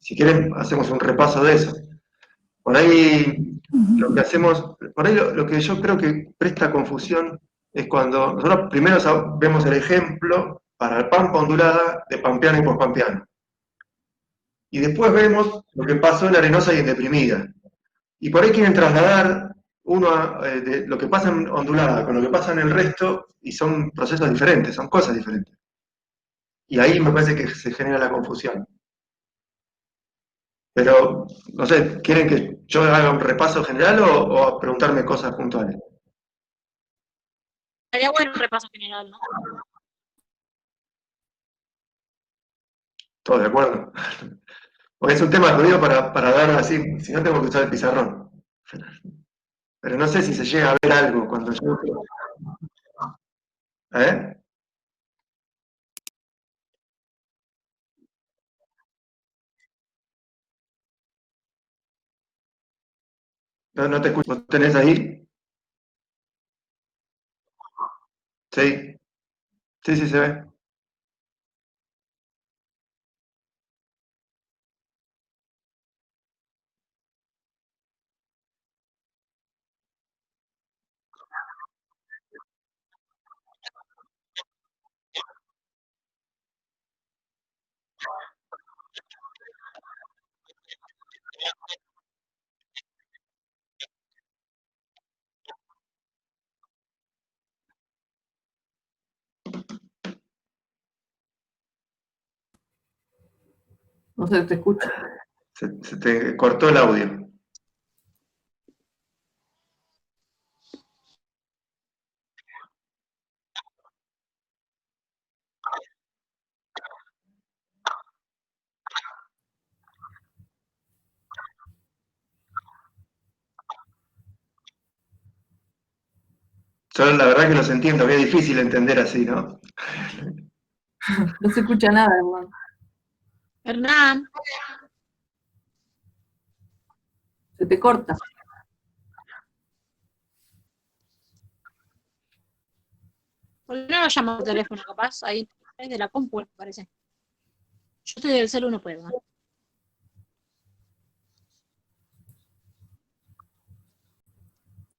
Si quieren, hacemos un repaso de eso. Por ahí lo que hacemos, por ahí lo que yo creo que presta confusión es cuando nosotros primero vemos el ejemplo para el pampa ondulada de pampeano y pospampeano. Y después vemos lo que pasó en la arenosa y en deprimida. Y por ahí quieren trasladar de lo que pasa en ondulada con lo que pasa en el resto, y son procesos diferentes, son cosas diferentes. Y ahí me parece que se genera la confusión. Pero, no sé, ¿quieren que yo haga un repaso general o preguntarme cosas puntuales? Sería bueno un repaso general, ¿no? ¿Todos de acuerdo? Porque es un tema jodido para dar así, si no tengo que usar el pizarrón. Pero no sé si se llega a ver algo cuando yo... ¿Eh? No te escucho. ¿Lo tenés ahí? Sí. Sí, sí se ve. No se te escucha. Se te cortó el audio. Yo la verdad que los entiendo, que es difícil entender así, ¿no? No se escucha nada, hermano. Hernán, Se te corta. ¿por qué no lo llamo por teléfono, capaz? Ahí es de la compu, me parece. Yo estoy del celu, no puedo, ¿no?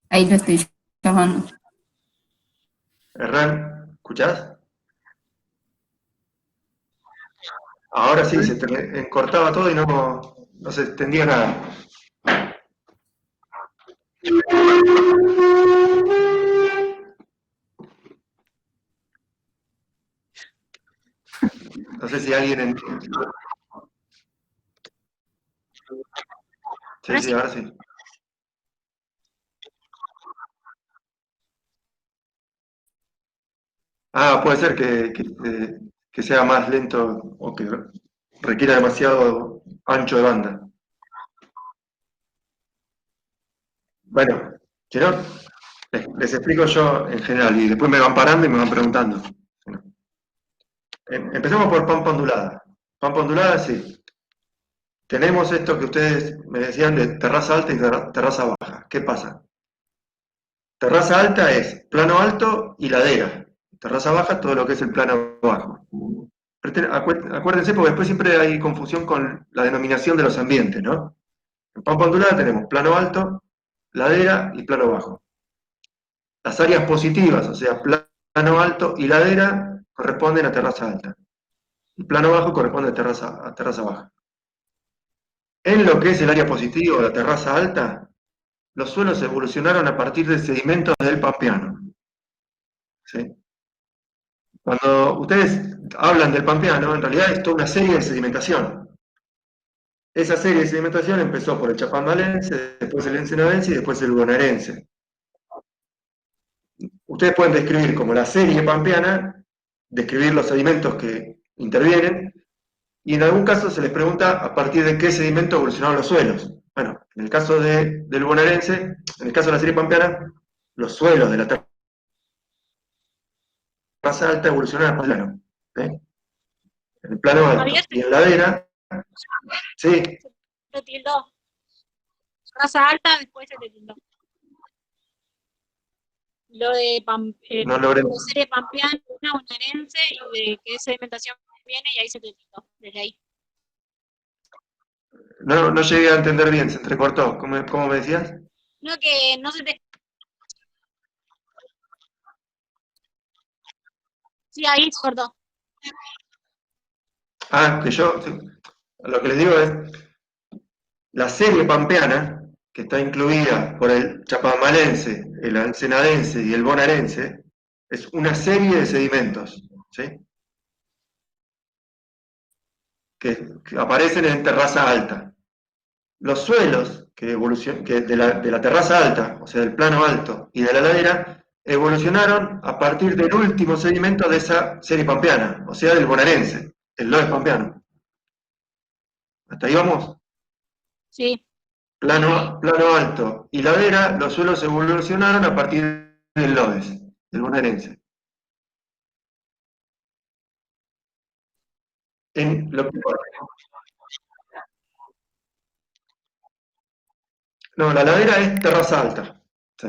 Ahí lo estoy llamando. Hernán, ¿escuchás? Ahora sí, se te cortaba todo y no se entendía nada. No sé si alguien... Sí, sí, ahora sí. Ah, puede ser que sea más lento o que requiera demasiado ancho de banda. Bueno, si no, les explico yo en general y después me van parando y me van preguntando. Empecemos por pampa ondulada. Pampa ondulada, sí. Tenemos esto que ustedes me decían de terraza alta y terraza baja. ¿Qué pasa? Terraza alta es plano alto y ladera. Terraza baja, todo lo que es el plano bajo. Acuérdense, porque después siempre hay confusión con la denominación de los ambientes, ¿no? En pampa ondulada tenemos plano alto, ladera y plano bajo. Las áreas positivas, o sea, plano alto y ladera, corresponden a terraza alta. Y plano bajo corresponde a terraza baja. En lo que es el área positiva o la terraza alta, los suelos evolucionaron a partir de sedimentos del Pampeano. ¿Sí? Cuando ustedes hablan del Pampeano, en realidad es toda una serie de sedimentación. Esa serie de sedimentación empezó por el chapandalense, después el ensenadense y después el bonaerense. Ustedes pueden describir como la serie pampeana, describir los sedimentos que intervienen, y en algún caso se les pregunta a partir de qué sedimento evolucionaron los suelos. Bueno, en el caso del bonaerense, en el caso de la serie pampeana, los suelos de la terraza alta evolucionaron por el plano. ¿Sí? En el plano alto. Javier, Y en ladera, sí, se tildó. Raza alta, después se te tildó. Lo de no logré. serie pampeana, bonaerense, y de qué sedimentación viene, y ahí se te tildó, desde ahí. No llegué a entender bien, se entrecortó. ¿Cómo me decías? No, que no se te... Sí, ahí se cortó. Que lo que les digo es, la serie pampeana, que está incluida por el chapamalense, el ensenadense y el bonaerense, es una serie de sedimentos, ¿sí? que aparecen en terraza alta. Los suelos que de la terraza alta, o sea, del plano alto y de la ladera, evolucionaron a partir del último sedimento de esa serie pampeana, o sea, del bonaerense, el loess pampeano. ¿Hasta ahí vamos? Sí. Plano alto y ladera, los suelos evolucionaron a partir del loess, del bonaerense. En lo que, no, la ladera es terraza alta. Sí.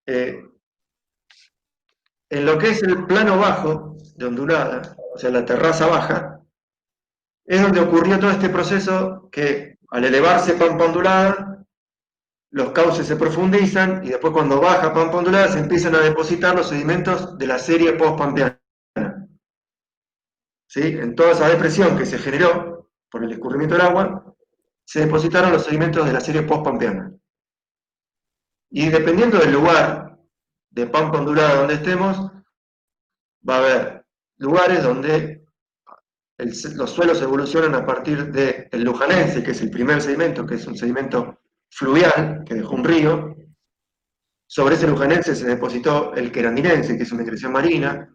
En lo que es el plano bajo de ondulada, o sea, la terraza baja, es donde ocurrió todo este proceso que al elevarse pampa ondulada, los cauces se profundizan y después cuando baja pampa ondulada se empiezan a depositar los sedimentos de la serie post-pampeana. ¿Sí? En toda esa depresión que se generó por el escurrimiento del agua, se depositaron los sedimentos de la serie post-pampeana. Y dependiendo del lugar de pampa ondulada donde estemos, va a haber lugares donde los suelos evolucionan a partir del lujanense, que es el primer sedimento, que es un sedimento fluvial, que dejó un río. Sobre ese lujanense se depositó el querandinense, que es una digresión marina.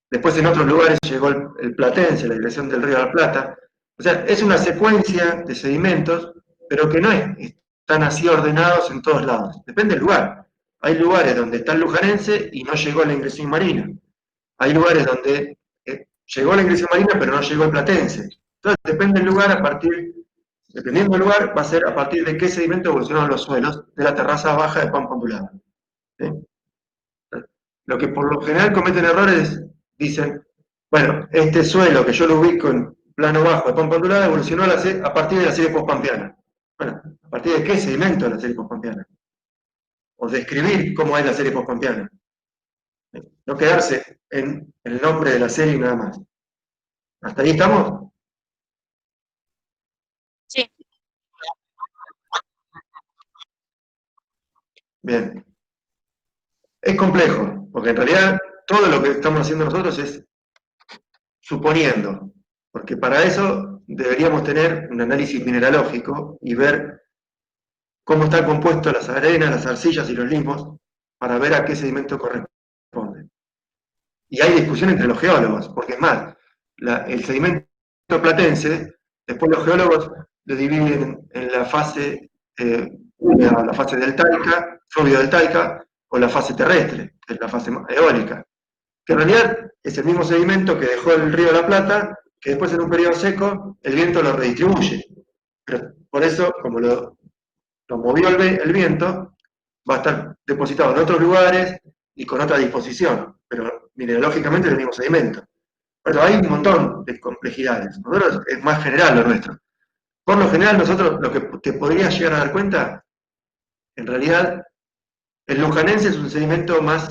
Después en otros lugares llegó el platense, la digresión del río de la Plata. O sea, es una secuencia de sedimentos, pero que no están así ordenados en todos lados. Depende del lugar. Hay lugares donde está el lujanense y no llegó la ingresión marina. Hay lugares donde llegó la ingresión marina, pero no llegó el platense. Entonces, depende del lugar, dependiendo del lugar, va a ser a partir de qué sedimento evolucionaron los suelos de la terraza baja de pampa ondulada. ¿Sí? Lo que por lo general cometen errores, dicen, bueno, este suelo que yo lo ubico en plano bajo de pampa ondulada evolucionó a partir de la serie postpampeana. Bueno, ¿a partir de qué sedimento de la serie postpampeana? O describir cómo es la serie postpampeana. No quedarse en el nombre de la serie y nada más. ¿Hasta ahí estamos? Sí. Bien. Es complejo, porque en realidad todo lo que estamos haciendo nosotros es suponiendo, porque para eso deberíamos tener un análisis mineralógico y ver cómo están compuestos las arenas, las arcillas y los limos, para ver a qué sedimento corresponde. Y hay discusión entre los geólogos, porque es más, el sedimento platense, después los geólogos lo dividen en la fase deltaica, fluvio-deltaica, o la fase terrestre, que es la fase eólica, que en realidad es el mismo sedimento que dejó el río de la Plata, que después en un periodo seco el viento lo redistribuye. Pero por eso, como lo movió el viento, va a estar depositado en otros lugares y con otra disposición, pero mineralógicamente es el mismo sedimento. Bueno, hay un montón de complejidades. Nosotros es más general lo nuestro. Por lo general, nosotros lo que te podrías llegar a dar cuenta, en realidad, el lujanense es un sedimento más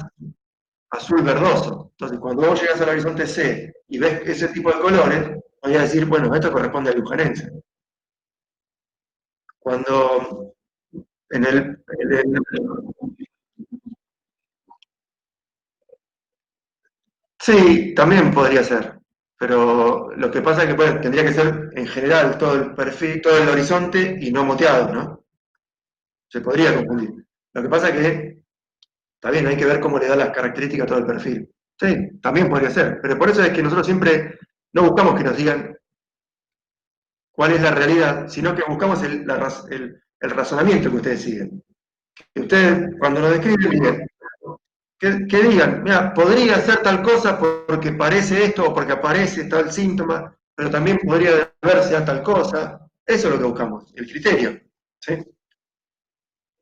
azul verdoso. Entonces, cuando vos llegas al horizonte C y ves ese tipo de colores, voy a decir, bueno, esto corresponde al lujanense. Cuando sí, también podría ser, pero lo que pasa es que bueno, tendría que ser en general todo el perfil, todo el horizonte y no moteado, ¿no? Se podría confundir. Lo que pasa es que está bien, hay que ver cómo le da las características a todo el perfil. Sí, también podría ser, pero por eso es que nosotros siempre no buscamos que nos digan cuál es la realidad, sino que buscamos el razonamiento que ustedes siguen. Que ustedes, cuando nos describen, digan, que digan, mira, podría ser tal cosa porque parece esto o porque aparece tal síntoma, pero también podría verse a tal cosa. Eso es lo que buscamos, el criterio. ¿Sí?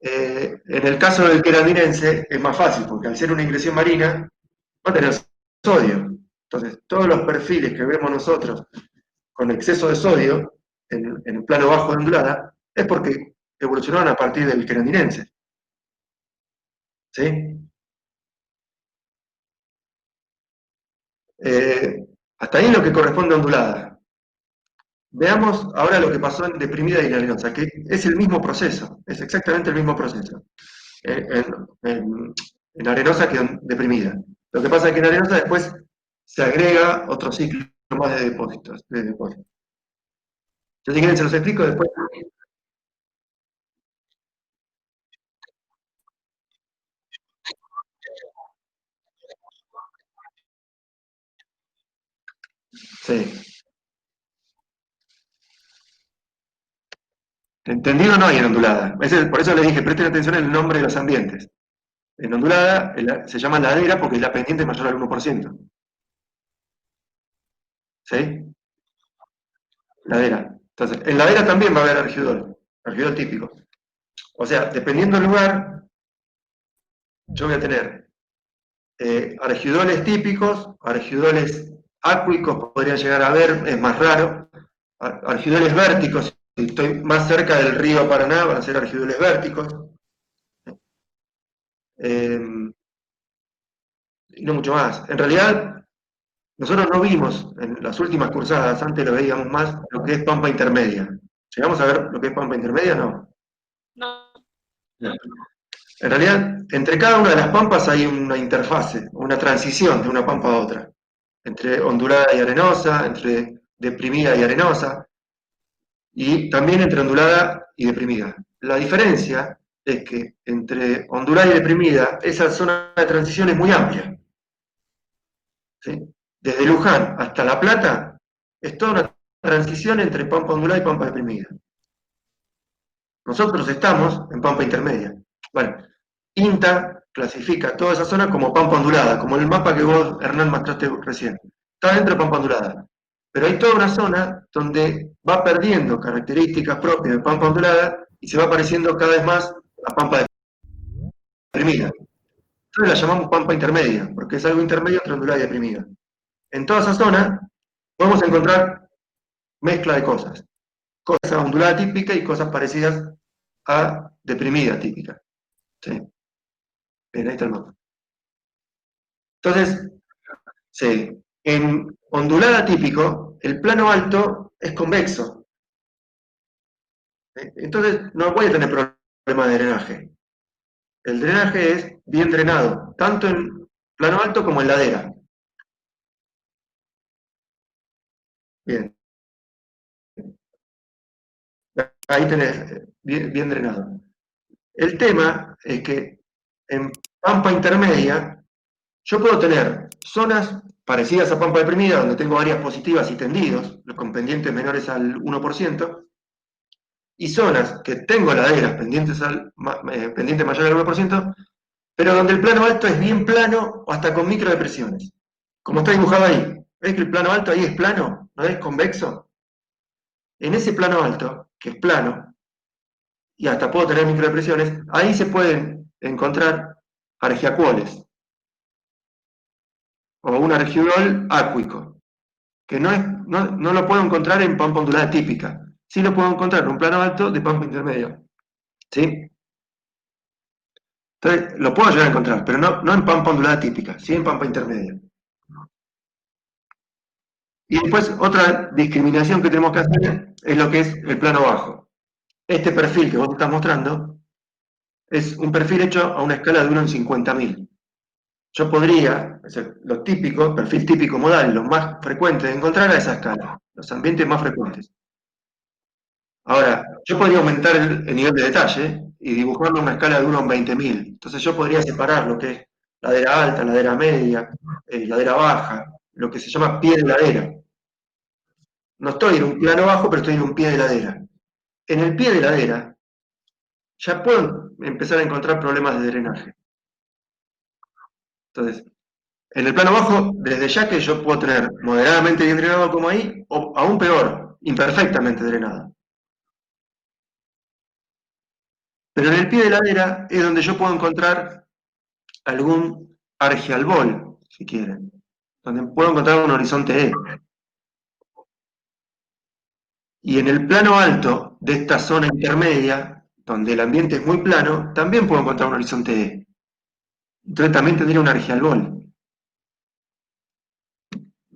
En el caso del querandinense es más fácil, porque al ser una ingresión marina, va a tener sodio. Entonces, todos los perfiles que vemos nosotros con exceso de sodio en el plano bajo de ondulada, es porque evolucionaron a partir del querandinense. ¿Sí? Hasta ahí lo que corresponde a ondulada. Veamos ahora lo que pasó en deprimida y en arenosa, que es el mismo proceso, es exactamente el mismo proceso. En arenosa que en deprimida. Lo que pasa es que en arenosa después se agrega otro ciclo más de depósitos. Yo si quieren se los explico después. Sí. Entendido no hay en ondulada. Por eso les dije, presten atención en el nombre de los ambientes. En ondulada se llama ladera porque es la pendiente mayor al 1%. ¿Sí? Ladera. Entonces, en ladera también va a haber argidol típico. O sea, dependiendo del lugar, yo voy a tener argidoles típicos, argidoles acuicos podrían llegar a haber, es más raro, argidoles vérticos, si estoy más cerca del río Paraná van a ser argidoles vérticos, y no mucho más. En realidad, nosotros no vimos en las últimas cursadas, antes lo veíamos más, lo que es pampa intermedia. ¿Llegamos a ver lo que es pampa intermedia? No. No. No. En realidad, entre cada una de las pampas hay una interfase, una transición de una pampa a otra, entre ondulada y arenosa, entre deprimida y arenosa, y también entre ondulada y deprimida. La diferencia es que entre ondulada y deprimida, esa zona de transición es muy amplia. ¿Sí? Desde Luján hasta La Plata, es toda una transición entre pampa ondulada y pampa deprimida. Nosotros estamos en pampa intermedia. Bueno, INTA clasifica toda esa zona como pampa ondulada, como el mapa que vos, Hernán, mostraste recién. Está dentro de pampa ondulada. Pero hay toda una zona donde va perdiendo características propias de pampa ondulada y se va pareciendo cada vez más a pampa deprimida. Entonces la llamamos pampa intermedia, porque es algo intermedio entre ondulada y deprimida. En toda esa zona podemos encontrar mezcla de cosas. Cosas ondulada típica y cosas parecidas a deprimida típica. ¿Sí? Bien, ahí está el mapa. Entonces, sí, en ondulada típico, el plano alto es convexo. Entonces, no voy a tener problema de drenaje. El drenaje es bien drenado, tanto en plano alto como en ladera. Bien, ahí tenés, bien drenado. El tema es que en pampa intermedia, yo puedo tener zonas parecidas a pampa deprimida, donde tengo áreas positivas y tendidos, con pendientes menores al 1%, y zonas que tengo laderas pendiente mayor al 1%, pero donde el plano alto es bien plano o hasta con microdepresiones. Como está dibujado ahí. ¿Ves que el plano alto ahí es plano? ¿No es convexo? En ese plano alto, que es plano, y hasta puedo tener microdepresiones, ahí se pueden encontrar argiacuoles, o un argiolol acuico, que no lo puedo encontrar en pampa ondulada típica. Sí lo puedo encontrar en un plano alto de pampa intermedia. ¿Sí? Entonces, lo puedo llegar a encontrar, pero no en pampa ondulada típica, sí en pampa intermedia. Y después, otra discriminación que tenemos que hacer es lo que es el plano bajo. Este perfil que vos te estás mostrando es un perfil hecho a una escala de 1 en 50.000. Yo podría, lo típico, perfil típico modal, lo más frecuente de encontrar a esa escala, los ambientes más frecuentes. Ahora, yo podría aumentar el nivel de detalle y dibujarlo en una escala de 1 en 20.000. Entonces yo podría separar lo que es ladera alta, ladera media, ladera baja, lo que se llama pie de ladera. No estoy en un plano bajo, pero estoy en un pie de ladera. En el pie de ladera ya puedo empezar a encontrar problemas de drenaje. Entonces, en el plano bajo, desde ya que yo puedo tener moderadamente bien drenado como ahí, o aún peor, imperfectamente drenado. Pero en el pie de ladera es donde yo puedo encontrar algún argialbol, si quieren, donde puedo encontrar un horizonte E. Y en el plano alto de esta zona intermedia, donde el ambiente es muy plano, también puedo encontrar un horizonte E. Entonces también tendría un argialbol.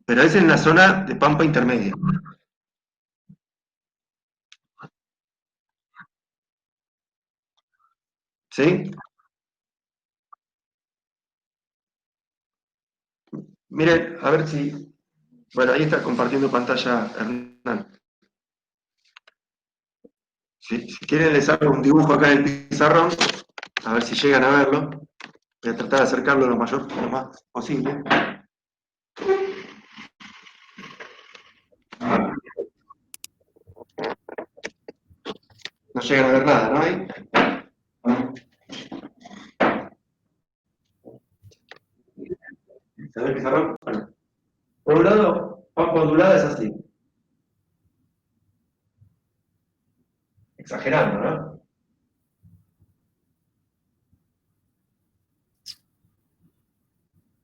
Pero es en la zona de pampa intermedia. ¿Sí? Miren, a ver si... Bueno, ahí está compartiendo pantalla Hernán. Si quieren les hago un dibujo acá en el pizarrón, a ver si llegan a verlo. Voy a tratar de acercarlo lo más posible. No llegan a ver nada, ¿no? Ahí. ¿Se ve el pizarrón? Bueno. Por un lado, pampa ondulada es así. Exagerando, ¿no?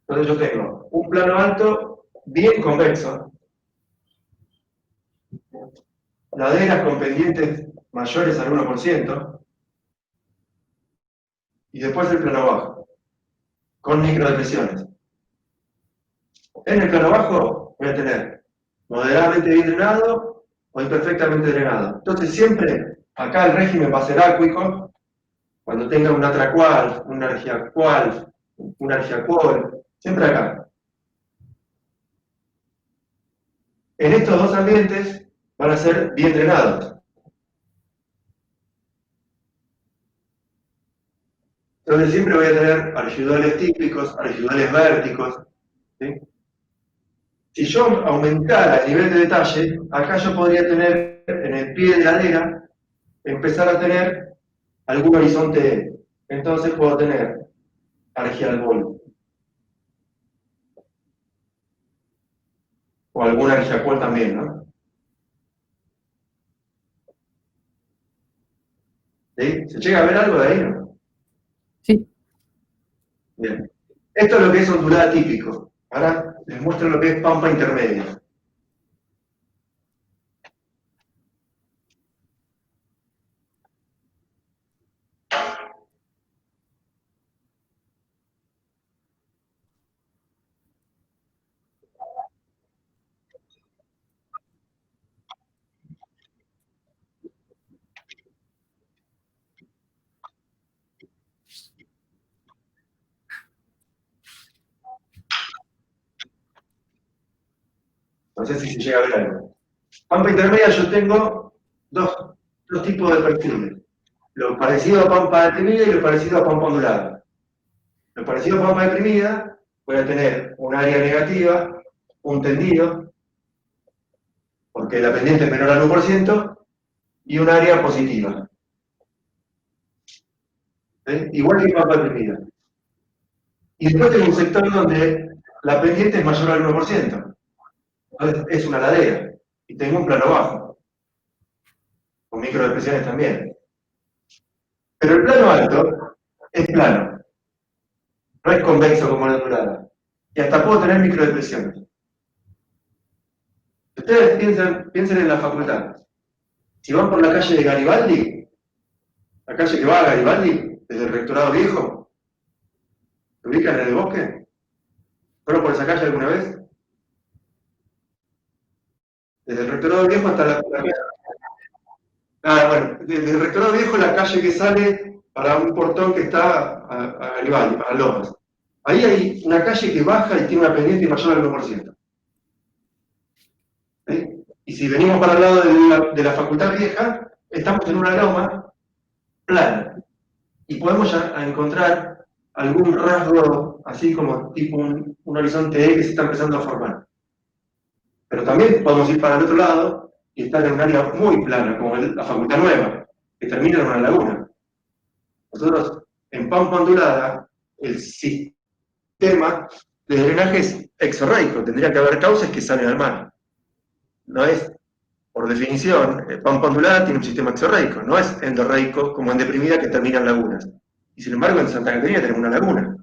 Entonces yo tengo un plano alto bien convexo, laderas con pendientes mayores al 1%, y después el plano bajo, con microdepresiones. En el plano bajo voy a tener moderadamente bien drenado o imperfectamente drenado. Entonces siempre acá el régimen va a ser acuícono, cuando tenga un atracual, un argiacual, un argiacuol, siempre acá. En estos dos ambientes van a ser bien drenados. Entonces siempre voy a tener argidales típicos, argidales vérticos. ¿Sí? Si yo aumentara el nivel de detalle, acá yo podría tener en el pie de ladera, empezar a tener algún horizonte. Entonces puedo tener argialbol. O algún argiacuol también, ¿no? ¿Sí? ¿Se llega a ver algo de ahí, no? Sí. Bien. Esto es lo que es ondulada típico. Ahora les muestro lo que es pampa intermedia. No sé si se llega a ver algo. Pampa intermedia yo tengo dos tipos de perfiles. Lo parecido a pampa deprimida y lo parecido a pampa ondulada. Lo parecido a pampa deprimida, voy a tener un área negativa, un tendido, porque la pendiente es menor al 1%, y un área positiva. ¿Sí? Igual que pampa deprimida. Y después tengo un sector donde la pendiente es mayor al 1%. Entonces es una ladera. Y tengo un plano bajo, con microdepresiones también. Pero el plano alto es plano, no es convexo como la ondulada. Y hasta puedo tener microdepresiones. Ustedes piensen en la facultad. Si van por la calle de Garibaldi, la calle que va a Garibaldi, desde el rectorado viejo, ¿se ubican en el bosque? ¿Fueron por esa calle alguna vez? Desde el rectorado viejo hasta la calle. Ah, bueno, desde el rectorado viejo la calle que sale para un portón que está a Garibaldi, para Lomas. Ahí hay una calle que baja y tiene una pendiente mayor al 1%. ¿Sí? Y si venimos para el lado de la facultad vieja, estamos en una loma plana. Y podemos ya encontrar algún rasgo, así como tipo un horizonte E que se está empezando a formar. Pero también podemos ir para el otro lado y estar en un área muy plana, como la facultad nueva, que termina en una laguna. Nosotros, en pampa ondulada, el sistema de drenaje es exorreico, tendría que haber cauces que salen al mar. No es, por definición, pampa ondulada tiene un sistema exorreico, no es endorreico como en deprimida que termina en lagunas. Y sin embargo, en Santa Catarina tenemos una laguna.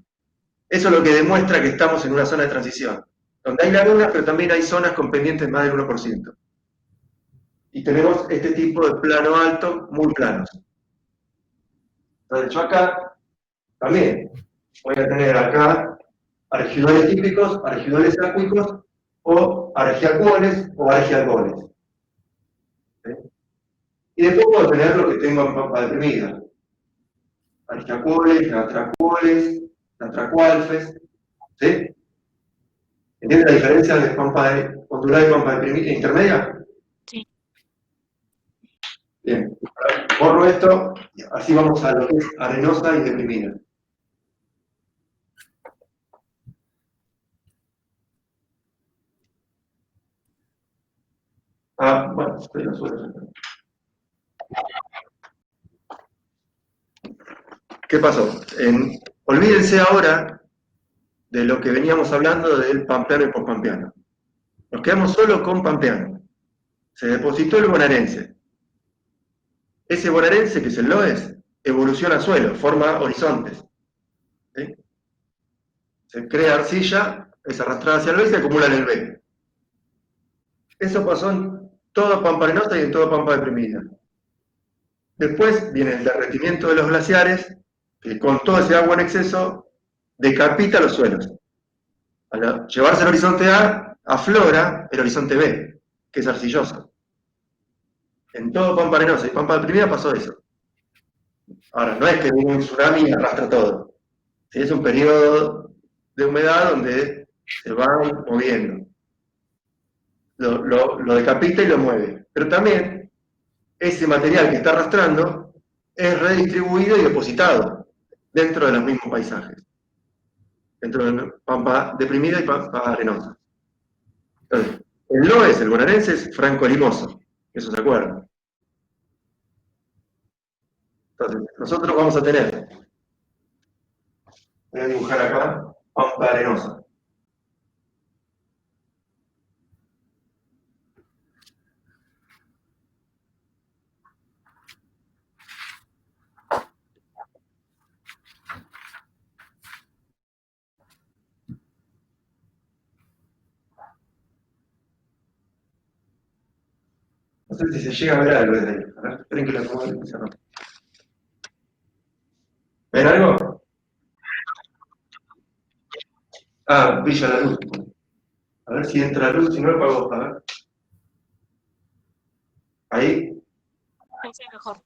Eso es lo que demuestra que estamos en una zona de transición, donde hay lagunas, pero también hay zonas con pendientes más del 1%. y tenemos este tipo de plano alto muy planos. Entonces yo acá también voy a tener acá argidoles típicos, argidoles acuicos, o argiacuoles o argialgoles. ¿Sí? Y después puedo tener lo que tengo en pampa deprimida. Argiacuoles, natracuoles, natracualfes. ¿Sí? ¿Entienden la diferencia de pampa ondulada y pampa deprimida intermedia? Sí. Bien. Borro esto, así vamos a lo que es arenosa y deprimida. Bueno, estoy en suelo. ¿Qué pasó? Olvídense ahora de lo que veníamos hablando del pampeano y pospampeano. Nos quedamos solo con pampeano. Se depositó el bonaerense. Ese bonaerense, que es el loes, evoluciona a suelo, forma horizontes. ¿Sí? Se crea arcilla, es arrastrada hacia el B y se acumula en el B. Eso pasó en toda pampa arenosa y en toda pampa deprimida. Después viene el derretimiento de los glaciares, que con todo ese agua en exceso decapita los suelos. Al llevarse el horizonte A, aflora el horizonte B, que es arcilloso. En todo pampa arenosa y pampa deprimida pasó eso. Ahora, no es que viene un tsunami y arrastra todo. ¿Sí? Es un periodo de humedad donde se van moviendo. Lo decapita y lo mueve. Pero también ese material que está arrastrando es redistribuido y depositado dentro de los mismos paisajes. Dentro de pampa deprimida y pampa arenosa. Entonces, el loes, el bonaerense, es franco-limoso. Eso se acuerdan. Entonces, nosotros vamos a tener, voy a dibujar acá, pampa arenosa. No sé si se llega a ver algo desde ahí. A ver, esperen que lo pongo en el pizarrón. ¿Ven algo? Brilla la luz. A ver si entra la luz, si no apago. A ver. Ahí. Sí, mejor.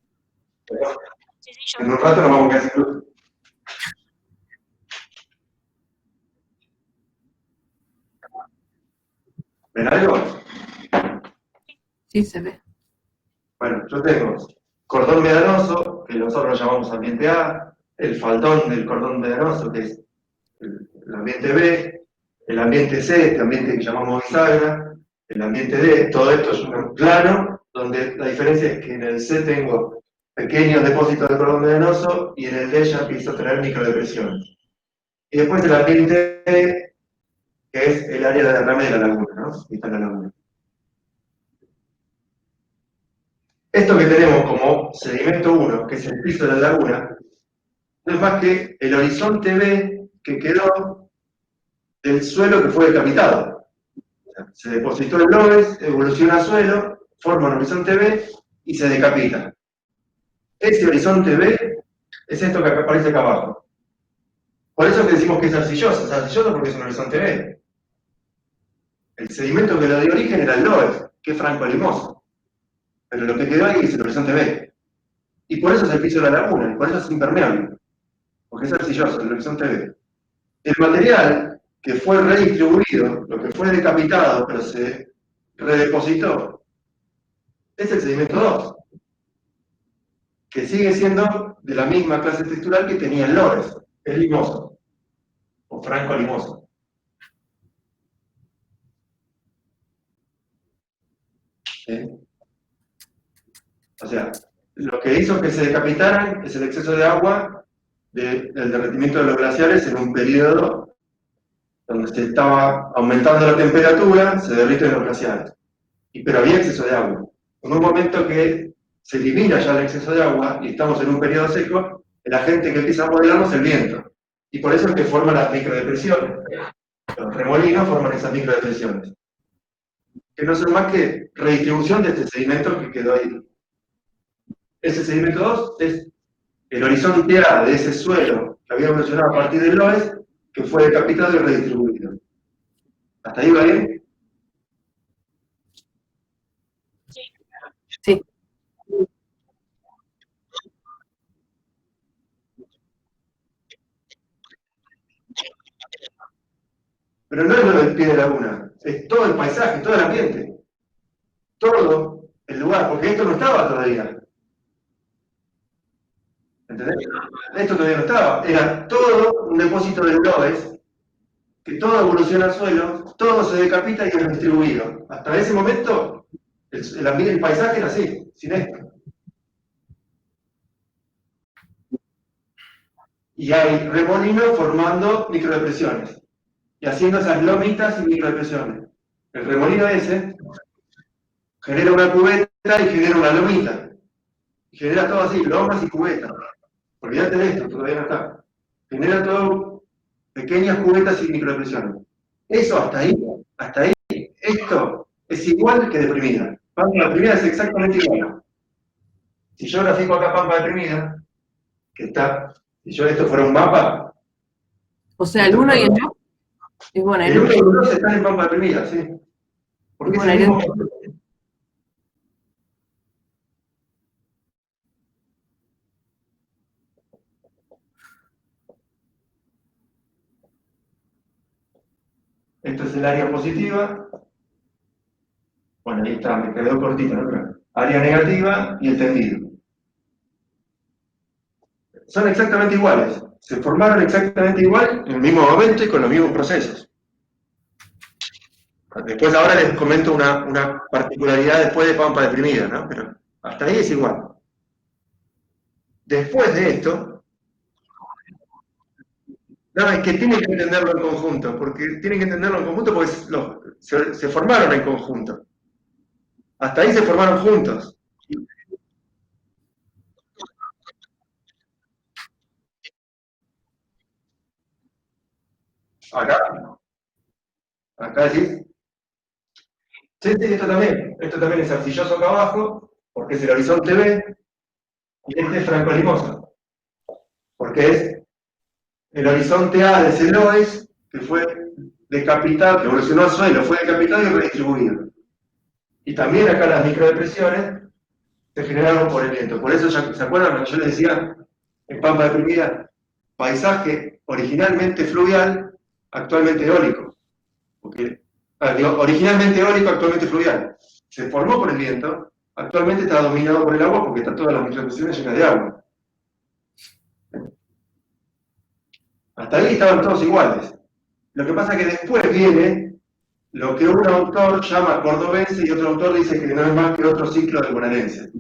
Sí, yo. En un rato nos vamos a quedar sin luz. ¿Ven algo? Sí, se ve. Bueno, yo tengo cordón medanoso, que nosotros lo llamamos ambiente A, el faldón del cordón medanoso, que es el ambiente B, el ambiente C, este ambiente que llamamos bisagra, el ambiente D, todo esto es un plano, donde la diferencia es que en el C tengo pequeños depósitos de cordón medanoso y en el D ya empiezo a tener microdepresiones. Y después el ambiente E, que es el área de derrame de la laguna, ¿no? Ahí está la laguna. Esto que tenemos como sedimento 1, que es el piso de la laguna, no es más que el horizonte B que quedó del suelo que fue decapitado. O sea, se depositó el loes, evoluciona a suelo, forma un horizonte B y se decapita. Ese horizonte B es esto que aparece acá abajo. Por eso que decimos que es arcilloso porque es un horizonte B. El sedimento que le dio origen era el loes, que es franco-limoso. Pero lo que quedó ahí es el horizonte B. Y por eso es el piso de la laguna, y por eso es impermeable. Porque es arcilloso, el horizonte B. El material que fue redistribuido, lo que fue decapitado, pero se redepositó, es el sedimento 2, que sigue siendo de la misma clase textural que tenía el loes, es limoso, o franco-limoso. ¿Sí? O sea, lo que hizo que se decapitaran es el exceso de agua del derretimiento de los glaciares en un periodo donde se estaba aumentando la temperatura, se derriten los glaciares. Pero había exceso de agua. En un momento que se elimina ya el exceso de agua y estamos en un periodo seco, el agente que empieza a modelarnos es el viento. Y por eso es que forman las microdepresiones. Los remolinos forman esas microdepresiones. que no son más que redistribución de este sedimento que quedó ahí. Ese sedimento 2 es el horizonte A de ese suelo que habíamos mencionado a partir del loess, que fue decapitado y redistribuido. ¿Hasta ahí va bien? Sí. Pero no es lo del pie de laguna, es todo el paisaje, todo el ambiente, todo el lugar, porque esto no estaba todavía. ¿Entendés? Esto todavía no estaba, era todo un depósito de loess, que todo evoluciona al suelo, todo se decapita y es redistribuido. Hasta ese momento, el ambiente, el paisaje era así, sin esto. Y hay remolinos formando microdepresiones y haciendo esas lomitas y microdepresiones. El remolino ese genera una cubeta y genera una lomita. Y genera todo así, lomas y cubetas. Olvídate de esto, todavía no está. Genera todo pequeñas cubetas y microdepresiones. Eso hasta ahí, esto es igual que deprimida. Pampa deprimida es exactamente igual. Si yo grafico acá Pampa deprimida, que está, si yo esto fuera un mapa, O sea, el 1 y el 2 es el bonaerense. 1 y el 2 están en Pampa deprimida, ¿sí? Porque es el mismo. Esto es el área positiva. Bueno, ahí está, me quedó cortito, ¿no? Pero área negativa y el tendido. Son exactamente iguales. Se formaron exactamente igual en el mismo momento y con los mismos procesos. Después ahora les comento una particularidad después de Pampa deprimida, ¿no? Pero hasta ahí es igual. Después de esto, no, es que tienen que entenderlo en conjunto, porque se formaron en conjunto. Hasta ahí se formaron juntos. Acá sí. Sí, esto también es arcilloso acá abajo, porque es el horizonte B, y este es Franco Limosa, porque es el horizonte A de ese loess, que fue decapitado, que evolucionó al suelo, fue decapitado y redistribuido. Y también acá las microdepresiones se generaron por el viento. Por eso, ¿se acuerdan cuando yo les decía en Pampa deprimida? Paisaje originalmente fluvial, actualmente eólico. Porque, originalmente eólico, actualmente fluvial. Se formó por el viento, actualmente está dominado por el agua porque están todas las microdepresiones llenas de agua. Hasta ahí estaban todos iguales. Lo que pasa es que después viene lo que un autor llama cordobense y otro autor dice que no es más que otro ciclo del bonaerense.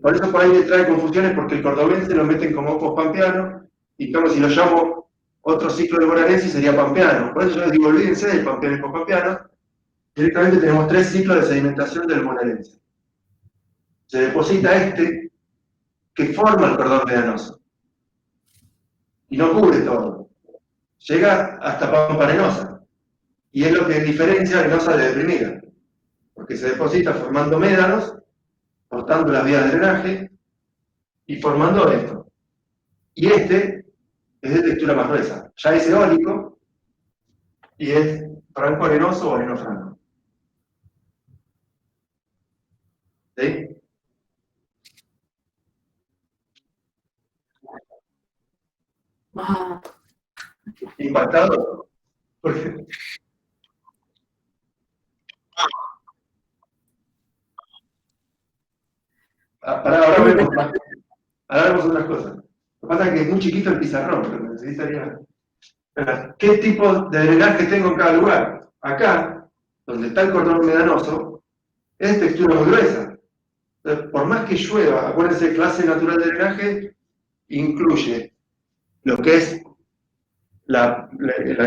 Por eso por ahí le trae confusiones, porque el cordobense lo meten como pospampeano, y como si lo llamo otro ciclo del bonaerense sería pampeano. Por eso yo les digo, olvídense del pampeano y pospampeano. Directamente tenemos 3 ciclos de sedimentación del bonaerense. Se deposita este que forma el cordón medanoso. Y no cubre todo. Llega hasta Pampa Arenosa. Y es lo que diferencia a Arenosa de deprimida. Porque se deposita formando médanos, cortando las vías de drenaje y formando esto. Y este es de textura más gruesa. Ya es eólico y es franco arenoso o areno franco. ¿Sí? Ah, ¿Impactado? Porque... Ahora vemos otras cosas. Lo que pasa es que es muy chiquito el pizarrón, pero necesitaría... ¿Qué tipo de drenaje tengo en cada lugar? Acá, donde está el cordón medanoso, es textura muy gruesa. Entonces, por más que llueva, acuérdense, clase natural de drenaje incluye lo que es la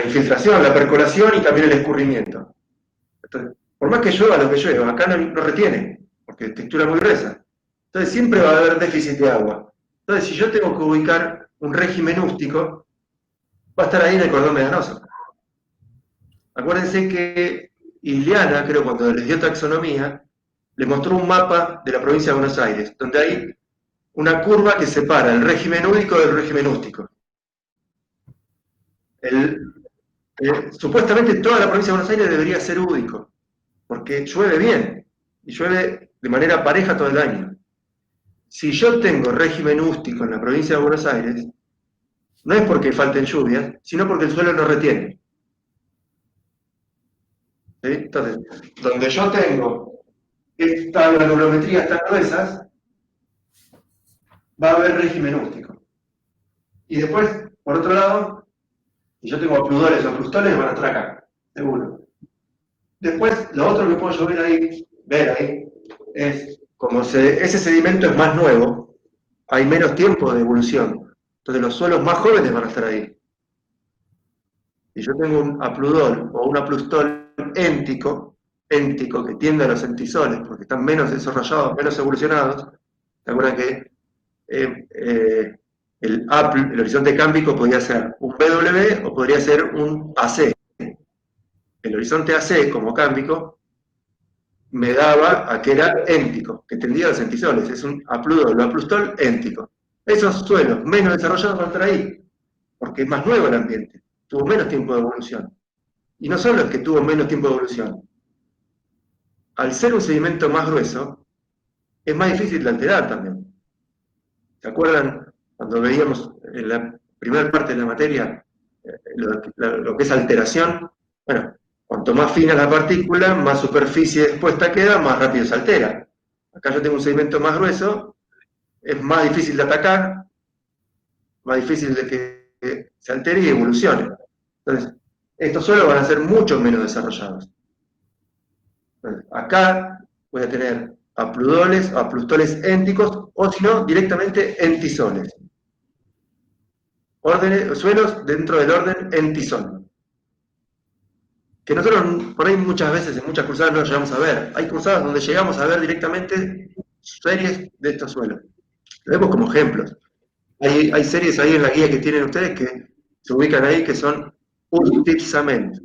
infiltración, la percolación y también el escurrimiento. Entonces, por más que llueva lo que llueva, acá no retiene, porque es textura muy gruesa. Entonces siempre va a haber déficit de agua. Entonces, si yo tengo que ubicar un régimen ústico, va a estar ahí en el cordón medanoso. Acuérdense que Y Liana, creo, cuando les dio taxonomía, le mostró un mapa de la provincia de Buenos Aires, donde hay una curva que separa el régimen údico del régimen ústico. Supuestamente toda la provincia de Buenos Aires debería ser údico, porque llueve bien, y llueve de manera pareja todo el año. Si yo tengo régimen ústico en la provincia de Buenos Aires, no es porque falten lluvias, sino porque el suelo no retiene. ¿Sí? Entonces, donde yo tengo estas granulometrías tan gruesas, va a haber régimen ústico. Y después, por otro lado, si yo tengo pludoles o plustoles, van a estar acá, seguro. Después, lo otro que puedo yo ver ahí, es como ese sedimento es más nuevo, hay menos tiempo de evolución. Entonces los suelos más jóvenes van a estar ahí. Si yo tengo un apludol o un aplustol éntico que tiende a los entisoles, porque están menos desarrollados, menos evolucionados, ¿se acuerdan que el horizonte cámbico podría ser un BW o podría ser un AC? El horizonte AC como cámbico me daba a que era éntico, que tendía a los entisoles, es un apludol o aplustol éntico. Esos suelos menos desarrollados van a estar ahí, porque es más nuevo el ambiente, tuvo menos tiempo de evolución. Y no son los que tuvo menos tiempo de evolución. Al ser un sedimento más grueso, es más difícil de alterar también. ¿Se acuerdan cuando veíamos en la primera parte de la materia lo que es alteración? Bueno, cuanto más fina la partícula, más superficie expuesta queda, más rápido se altera. Acá yo tengo un sedimento más grueso, es más difícil de atacar, más difícil de que se altere y evolucione. Entonces, estos suelos van a ser mucho menos desarrollados. Entonces, acá voy a tener apludoles o aplustoles énticos, o si no, directamente entisoles. Suelos dentro del orden entisol. Que nosotros por ahí muchas veces, en muchas cruzadas no lo llegamos a ver. Hay cruzadas donde llegamos a ver directamente series de estos suelos. Lo vemos como ejemplos. Hay series ahí en la guía que tienen ustedes que se ubican ahí que son ustipsament.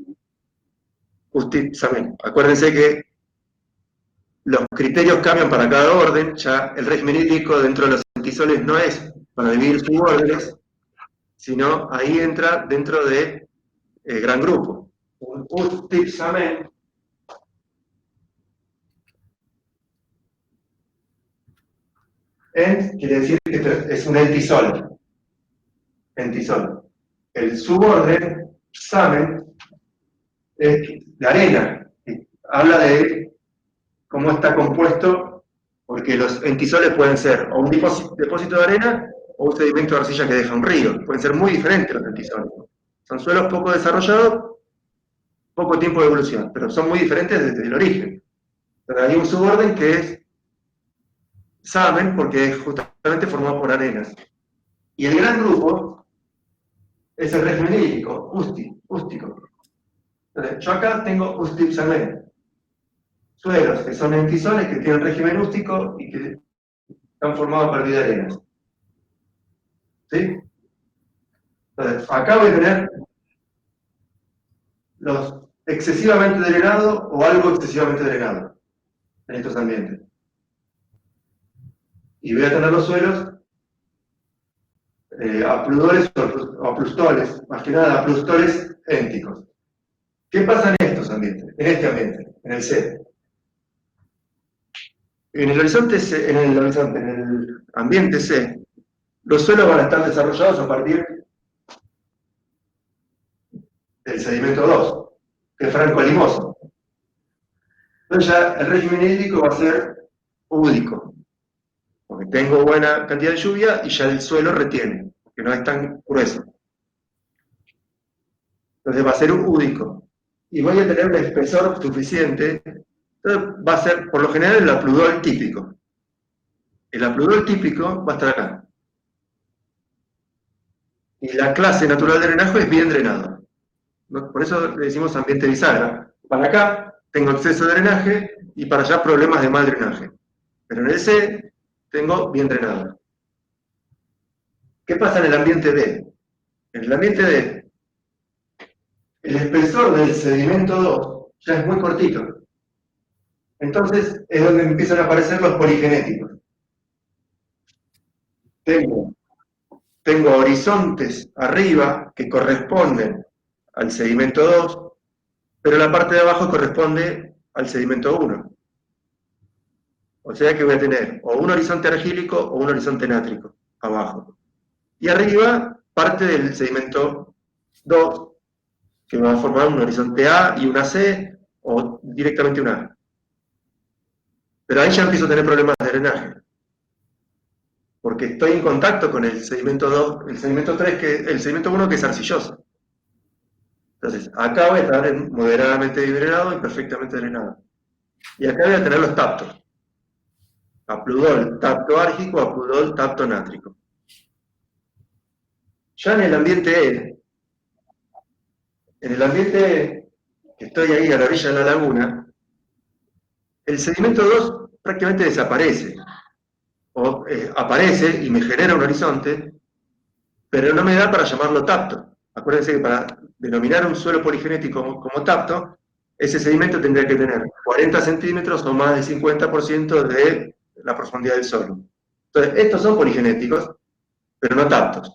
Acuérdense que los criterios cambian para cada orden, ya el régimen hídrico dentro de los entisoles no es para dividir subórdenes, sino ahí entra dentro de gran grupo. Un ustipsament quiere decir que es un entisol. El suborden, psamen, es la arena. Habla de cómo está compuesto, porque los entisoles pueden ser o un depósito de arena o un sedimento de arcilla que deja un río. Pueden ser muy diferentes los entisoles. Son suelos poco desarrollados, poco tiempo de evolución, pero son muy diferentes desde el origen. Pero hay un suborden que es samen, porque es justamente formado por arenas. Y el gran grupo es el régimen hídrico, ústico. Entonces, yo acá tengo ustipsamen, suelos que son entisoles, que tienen régimen ústico y que están formados a partir de arenas. ¿Sí? Entonces, acá voy a tener los excesivamente drenados o algo excesivamente drenado en estos ambientes. Y voy a tener los suelos apludoles o aplustoles, más que nada aplustoles énticos. ¿Qué pasa en estos ambientes? En este ambiente, en el C. En el ambiente C, los suelos van a estar desarrollados a partir del sedimento 2, que es franco-limoso. Entonces ya el régimen hídrico va a ser údico, porque tengo buena cantidad de lluvia y ya el suelo retiene, porque no es tan grueso. Entonces va a ser údico. Y voy a tener un espesor suficiente. Entonces va a ser, por lo general, el apludol típico. El apludol típico va a estar acá. Y la clase natural de drenaje es bien drenado. Por eso le decimos ambiente bisagra. Para acá tengo exceso de drenaje y para allá problemas de mal drenaje. Pero en el C tengo bien drenado. ¿Qué pasa en el ambiente D? En el ambiente D, el espesor del sedimento ya es muy cortito. Entonces es donde empiezan a aparecer los poligenéticos. Tengo horizontes arriba que corresponden al sedimento 2, pero la parte de abajo corresponde al sedimento 1. O sea que voy a tener o un horizonte argílico o un horizonte nátrico abajo. Y arriba, parte del sedimento 2, que va a formar un horizonte A y una C, o directamente una A. Pero ahí ya empiezo a tener problemas de drenaje. Porque estoy en contacto con el sedimento 2, el sedimento 3, el sedimento 1 que es arcilloso. Entonces, acá voy a estar moderadamente drenado y perfectamente drenado. Y acá voy a tener los taptos. Apludol, tapto árgico, apludol, tapto nátrico. Ya en el ambiente E, que estoy ahí a la orilla de la laguna, el sedimento 2 prácticamente desaparece. O aparece y me genera un horizonte, pero no me da para llamarlo tapto. Acuérdense que para denominar un suelo poligenético como tapto, ese sedimento tendría que tener 40 centímetros o más del 50% de la profundidad del suelo. Entonces, estos son poligenéticos, pero no taptos,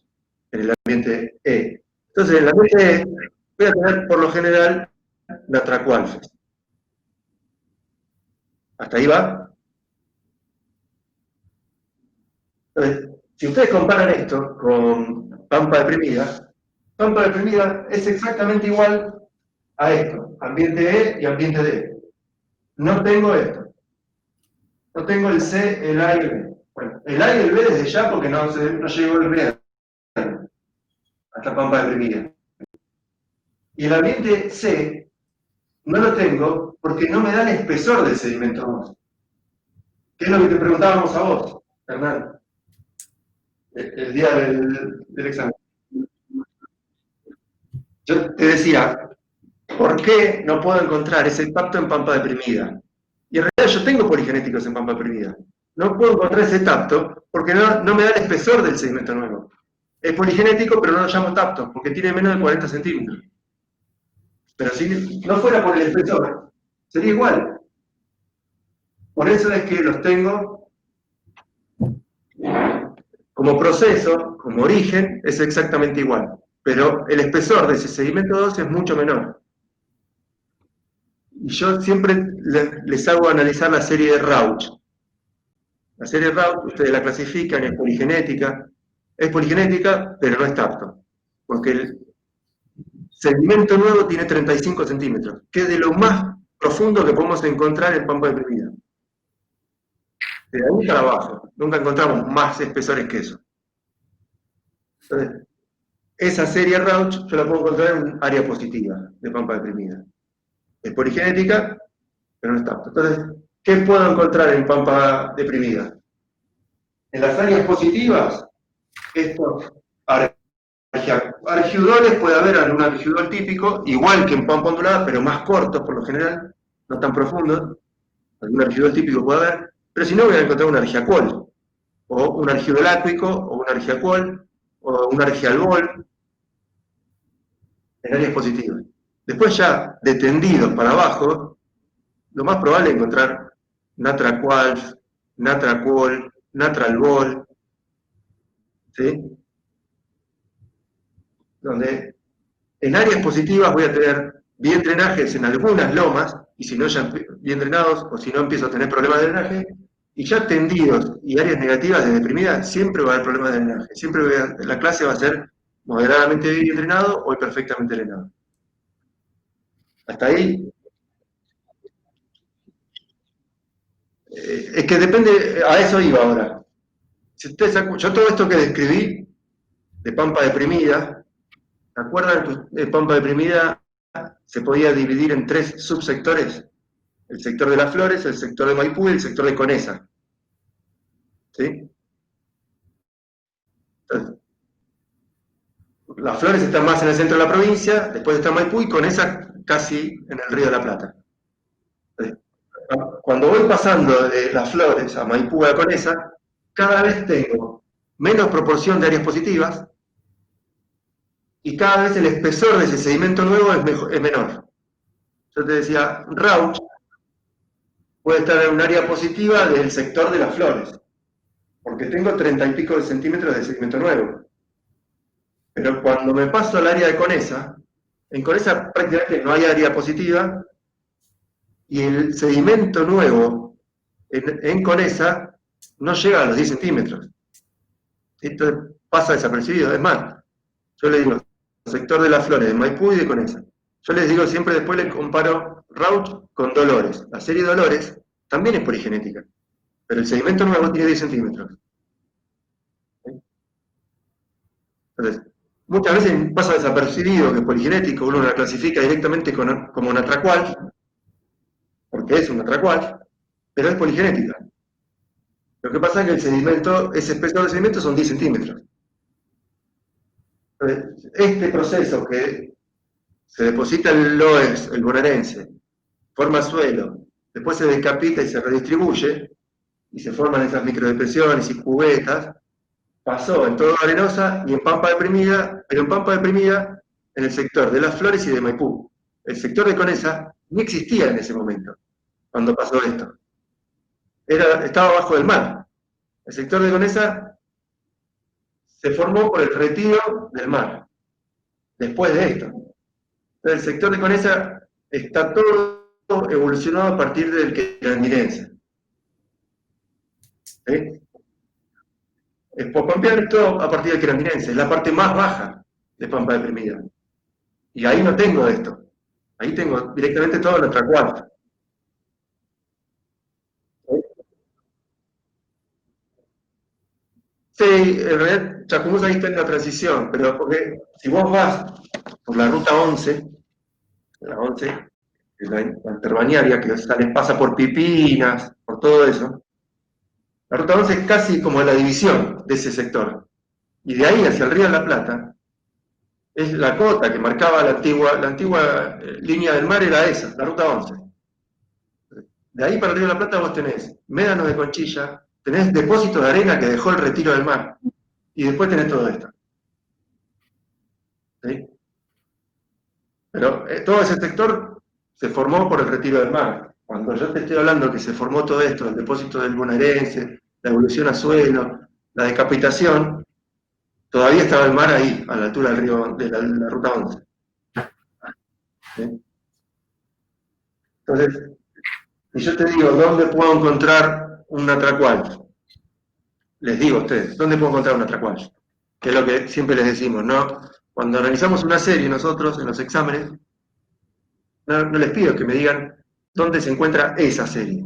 en el ambiente E. Entonces, en el ambiente E voy a tener, por lo general, natracualfes. ¿Hasta ahí va? Entonces, si ustedes comparan esto con pampa deprimida es exactamente igual a esto, ambiente E y ambiente D. No tengo esto. No tengo el C, el A y el B. Bueno, el A y el B desde ya porque no llegó el B hasta pampa deprimida. Y el ambiente C no lo tengo porque no me da el espesor del sedimento 2. ¿Qué es lo que te preguntábamos a vos, Hernán? El día del examen. Yo te decía, ¿por qué no puedo encontrar ese tapto en pampa deprimida? Y en realidad yo tengo poligenéticos en pampa deprimida. No puedo encontrar ese tapto porque no me da el espesor del sedimento nuevo. Es poligenético, pero no lo llamo tapto, porque tiene menos de 40 centímetros. Pero si no fuera por el espesor, sería igual. Por eso es que los tengo como proceso, como origen, es exactamente igual. Pero el espesor de ese sedimento 2 es mucho menor. Y yo siempre les hago analizar la serie de Rauch. La serie de Rauch, ustedes la clasifican, es poligenética, pero no es tapto. Porque el sedimento nuevo tiene 35 centímetros, que es de lo más profundo que podemos encontrar en pampa deprimida. De ahí para abajo, nunca encontramos más espesores que eso. Entonces, esa serie Rauch yo la puedo encontrar en un área positiva de pampa deprimida. Es poligenética, pero no es tapto. Entonces, ¿qué puedo encontrar en pampa deprimida? En las áreas positivas, estos argiudoles, puede haber algún argiudol típico, igual que en pampa ondulada, pero más cortos por lo general, no tan profundos. Algún argiudol típico puede haber, pero si no voy a encontrar un argiacol, o un argiudol ácuico, o un argiacol, o un argialbol, en áreas positivas. Después ya, de tendidos para abajo, lo más probable es encontrar natraqualf, natracol, natralbol, ¿sí? Donde en áreas positivas voy a tener bien drenajes en algunas lomas, y si no ya bien drenados, o si no empiezo a tener problemas de drenaje, y ya tendidos y áreas negativas de deprimida, siempre va a haber problemas de drenaje. Siempre la clase va a ser moderadamente bien drenado o imperfectamente drenado. Hasta ahí. Es que depende, a eso iba ahora. Si ustedes, yo todo esto que describí, de pampa deprimida, ¿se acuerdan que de pampa deprimida se podía dividir en 3 subsectores? El sector de las flores, el sector de Maipú y el sector de Conesa. ¿Sí? Entonces, las flores están más en el centro de la provincia, después está Maipú y Conesa casi en el Río de la Plata. Entonces, cuando voy pasando de las flores a Maipú a Conesa, cada vez tengo menos proporción de áreas positivas y cada vez el espesor de ese sedimento nuevo es menor. yo te decía, Rauch puede estar en un área positiva del sector de las flores, porque tengo 30 y pico de centímetros de sedimento nuevo. Pero cuando me paso al área de Conesa, en Conesa prácticamente no hay área positiva, y el sedimento nuevo en Conesa no llega a los 10 centímetros. Entonces pasa desapercibido. Es más, yo le digo, sector de las flores de Maipú y de Conesa. Yo les digo siempre, después les comparo Rauch con Dolores. La serie Dolores también es poligenética, pero el sedimento nuevo tiene 10 centímetros. Entonces, muchas veces pasa desapercibido que es poligenético, uno la clasifica directamente como natracual, porque es un natracual, pero es poligenética. Lo que pasa es que el sedimento, ese espesor de sedimento son 10 centímetros. Entonces, este proceso que se deposita el loess, el bonaerense, forma suelo, después se decapita y se redistribuye, y se forman esas microdepresiones y cubetas, pasó en todo Arenosa y en Pampa Deprimida, pero en Pampa Deprimida, en el sector de Las Flores y de Maipú. El sector de Conesa ni existía en ese momento, cuando pasó esto. Estaba abajo del mar. El sector de Conesa se formó por el retiro del mar, después de esto. El sector de Conesa está todo evolucionado a partir del querandirense. ¿Sí? El Popampiano es todo a partir del querandirense, es la parte más baja de Pampa Deprimida. Y ahí no tengo esto. Ahí tengo directamente todo nuestra cuarta. Sí, en realidad Chascomús ahí está en la transición, pero porque si vos vas por la ruta 11, la 11, que es la interbañaria, que pasa por Pipinas, por todo eso, la ruta 11 es casi como la división de ese sector. Y de ahí hacia el río de la Plata, es la cota que marcaba la antigua línea del mar, era esa, la ruta 11. De ahí para el río de la Plata vos tenés médanos de Conchilla, tenés depósitos de arena que dejó el retiro del mar, y después tenés todo esto. ¿Sí? Pero todo ese sector se formó por el retiro del mar. Cuando yo te estoy hablando que se formó todo esto, el depósito del bonaerense, la evolución a suelo, la decapitación, todavía estaba el mar ahí, a la altura del río, de la ruta 11. ¿Sí? Entonces, y yo te digo, ¿dónde puedo encontrar un natracual? Les digo a ustedes, ¿dónde puedo encontrar un natracual? Que es lo que siempre les decimos, ¿no? Cuando analizamos una serie nosotros en los exámenes, no les pido que me digan dónde se encuentra esa serie.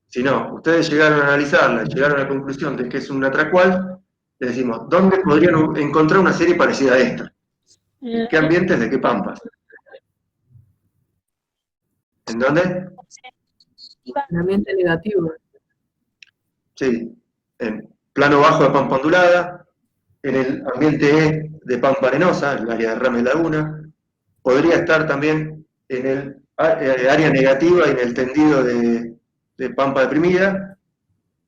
Si no, ustedes llegaron a analizarla, llegaron a la conclusión de que es un natracual, les decimos, ¿dónde podrían encontrar una serie parecida a esta? ¿En qué ambientes de qué pampas? ¿En dónde? El ambiente negativo. Sí, en plano bajo de pampa ondulada, en el ambiente E de pampa arenosa, el área de Rames Laguna, podría estar también en el área negativa y en el tendido de pampa deprimida,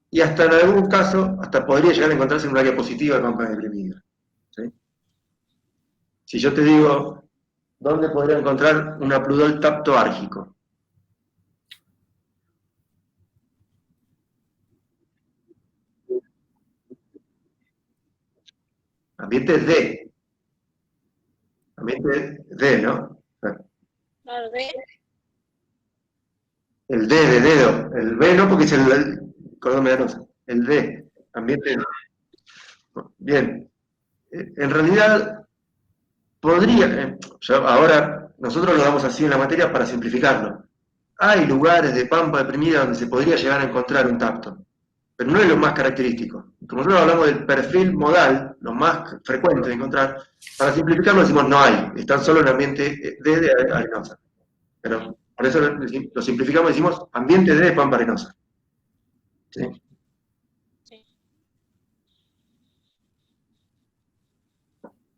y hasta en algún caso, hasta podría llegar a encontrarse en un área positiva de pampa deprimida. ¿Sí? Si yo te digo, ¿dónde podría encontrar un apludol taptoárgico? Ambiente D. Ambiente D, ¿no? Claro, de El D de dedo. El B no, porque es el cordón medanoso. El D. Ambiente D. Bien. En realidad, podría, ahora nosotros lo damos así en la materia para simplificarlo. Hay lugares de pampa deprimida donde se podría llegar a encontrar un tacto, pero no es lo más característico. Como nosotros hablamos del perfil modal, lo más frecuente de encontrar, para simplificarlo decimos no hay, están solo en ambiente de arenosa. Pero por eso lo simplificamos y decimos ambiente de pampa arenosa. ¿Sí? sí.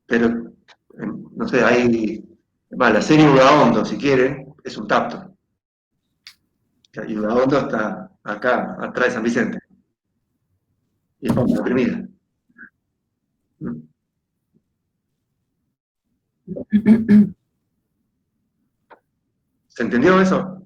Pero, no sé, hay, la serie Udaondo, si quieren, es un tapto. Y Udaondo está acá, atrás de San Vicente. Y es pampa deprimida. ¿Se entendió eso?